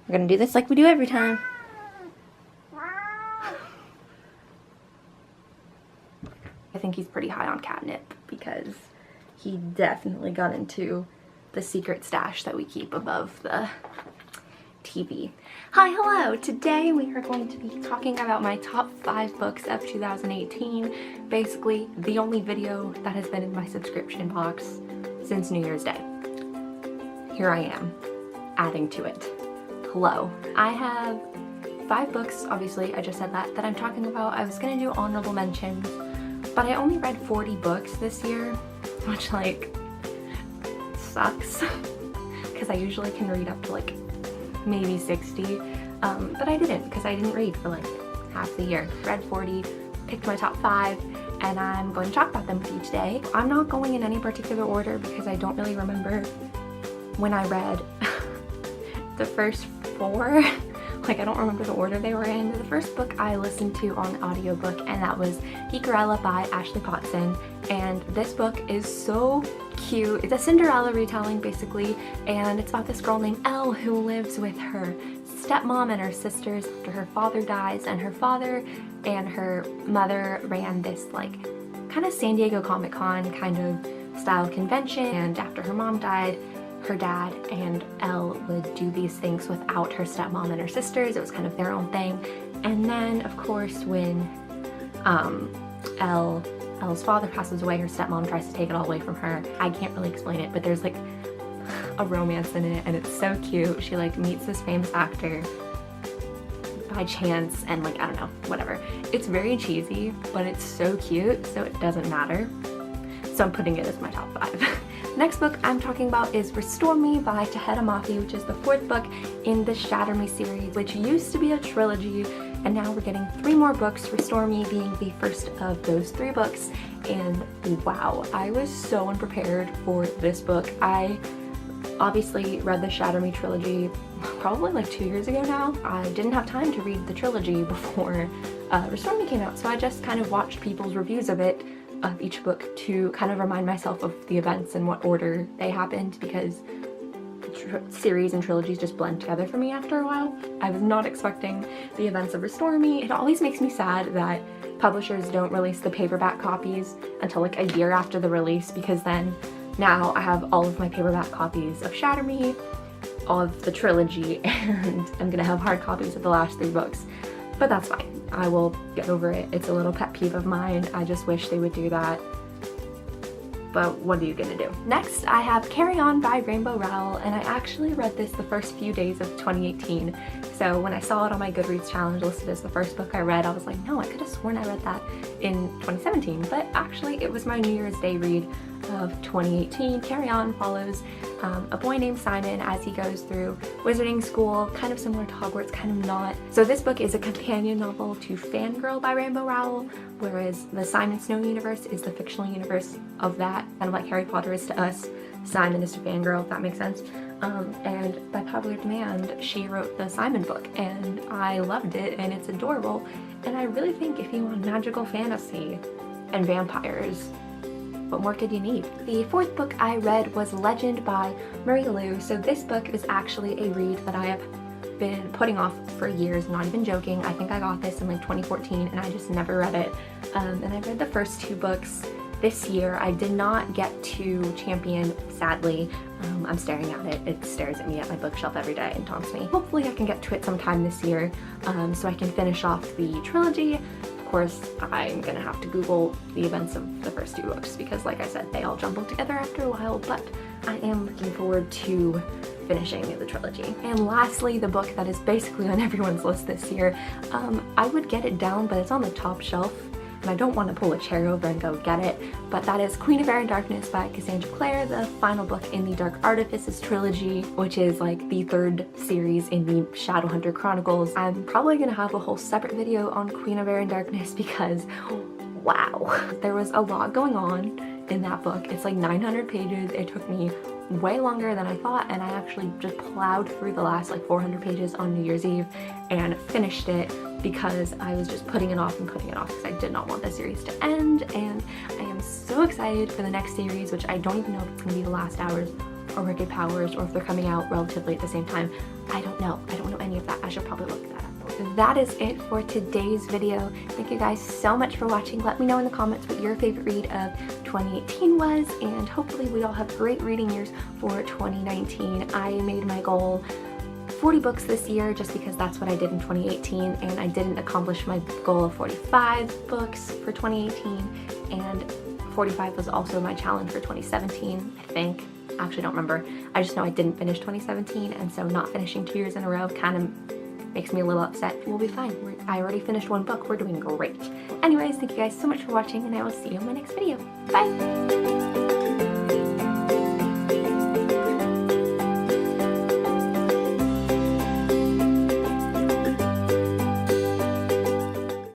We're gonna do this like we do every time. I think he's pretty high on catnip because he definitely got into the secret stash that we keep above the TV. Hi, hello! Today we are going to be talking about my top 5 books of 2018. Basically, the only video that has been in my subscription box since New Year's Day. Here I am, adding to it. Hello. I have 5 books, obviously, I just said that I'm talking about. I was gonna do honorable mentions, but I only read 40 books this year, which, like, sucks. Because I usually can read up to, like, maybe 60, but I didn't, because I didn't read for, like, half the year. Read 40, picked my top 5, and I'm going to talk about them with you today. I'm not going in any particular order because I don't really remember when I read the first 4. Like, I don't remember the order they were in. The first book I listened to on audiobook, and that was Geekerella by Ashley Potson. And this book is so cute. It's a Cinderella retelling, basically, and it's about this girl named Elle who lives with her stepmom and her sisters after her father dies, and her father and her mother ran this, like, kind of San Diego Comic-Con kind of style convention, and after her mom died, her dad and Elle would do these things without her stepmom and her sisters. It was kind of their own thing. And then, of course, when Elle's father passes away, her stepmom tries to take it all away from her. I can't really explain it, but there's, like, a romance in it, and it's so cute. She, like, meets this famous actor by chance, and, like, I don't know, whatever. It's very cheesy, but it's so cute, so it doesn't matter. So I'm putting it as my top 5. Next book I'm talking about is Restore Me by Taheda Mafi, which is the 4th book in the Shatter Me series, which used to be a trilogy, and now we're getting 3 more books, Restore Me being the first of those 3 books. And wow, I was so unprepared for this book. I obviously read the Shatter Me trilogy probably like 2 years ago now. I didn't have time to read the trilogy before Restore Me came out, so I just kind of watched people's reviews of it, of each book, to kind of remind myself of the events and what order they happened, because series and trilogies just blend together for me after a while. I was not expecting the events of Restore Me. It always makes me sad that publishers don't release the paperback copies until like a year after the release, because then now I have all of my paperback copies of Shatter Me, all of the trilogy, and I'm gonna have hard copies of the last 3 books. But that's fine. I will get over it. It's a little pet peeve of mine. I just wish they would do that. But what are you gonna do? Next, I have Carry On by Rainbow Rowell, and I actually read this the first few days of 2018. So when I saw it on my Goodreads challenge listed as the first book I read, I was like, no, I could have sworn I read that in 2017. But actually, it was my New Year's Day read of 2018. Carry On follows a boy named Simon as he goes through wizarding school, kind of similar to Hogwarts, kind of not. So this book is a companion novel to Fangirl by Rainbow Rowell, whereas the Simon Snow universe is the fictional universe of that, kind of like Harry Potter is to us, Simon is to Fangirl, if that makes sense. And by popular demand, she wrote the Simon book, and I loved it, and it's adorable. And I really think if you want magical fantasy and vampires, what more could you need? The 4th book I read was Legend by Marie Lu. So this book is actually a read that I have been putting off for years, not even joking. I think I got this in like 2014 and I just never read it. And I read the first 2 books this year. I did not get to Champion, sadly. I'm staring at it. It stares at me at my bookshelf every day and taunts me. Hopefully I can get to it sometime this year, so I can finish off the trilogy. Of course, I'm gonna have to Google the events of the first 2 books because, like I said, they all jumbled together after a while, but I am looking forward to finishing the trilogy. And lastly, the book that is basically on everyone's list this year, I would get it down, but it's on the top shelf, and I don't want to pull a chair over and go get it, but that is Queen of Air and Darkness by Cassandra Clare, the final book in the Dark Artifices trilogy, which is like the 3rd series in the Shadowhunter Chronicles. I'm probably gonna have a whole separate video on Queen of Air and Darkness because, wow, there was a lot going on in that book. It's like 900 pages. It took me way longer than I thought, and I actually just plowed through the last like 400 pages on New Year's Eve and finished it because I was just putting it off and putting it off because I did not want the series to end. And I am so excited for the next series, which I don't even know if it's going to be the last hours or Wicked Powers, or if they're coming out relatively at the same time. I don't know. I don't know any of that. I should probably look that up. That is it for today's video. Thank you guys so much for watching. Let me know in the comments what your favorite read of 2018 was, and hopefully we all have great reading years for 2019. I made my goal 40 books this year just because that's what I did in 2018, and I didn't accomplish my goal of 45 books for 2018, and 45 was also my challenge for 2017, I think. I actually don't remember. I just know I didn't finish 2017, and so not finishing 2 years in a row kind of makes me a little upset. We'll be fine. I already finished 1 book. We're doing great. Anyways, thank you guys so much for watching, and I will see you in my next video. Bye!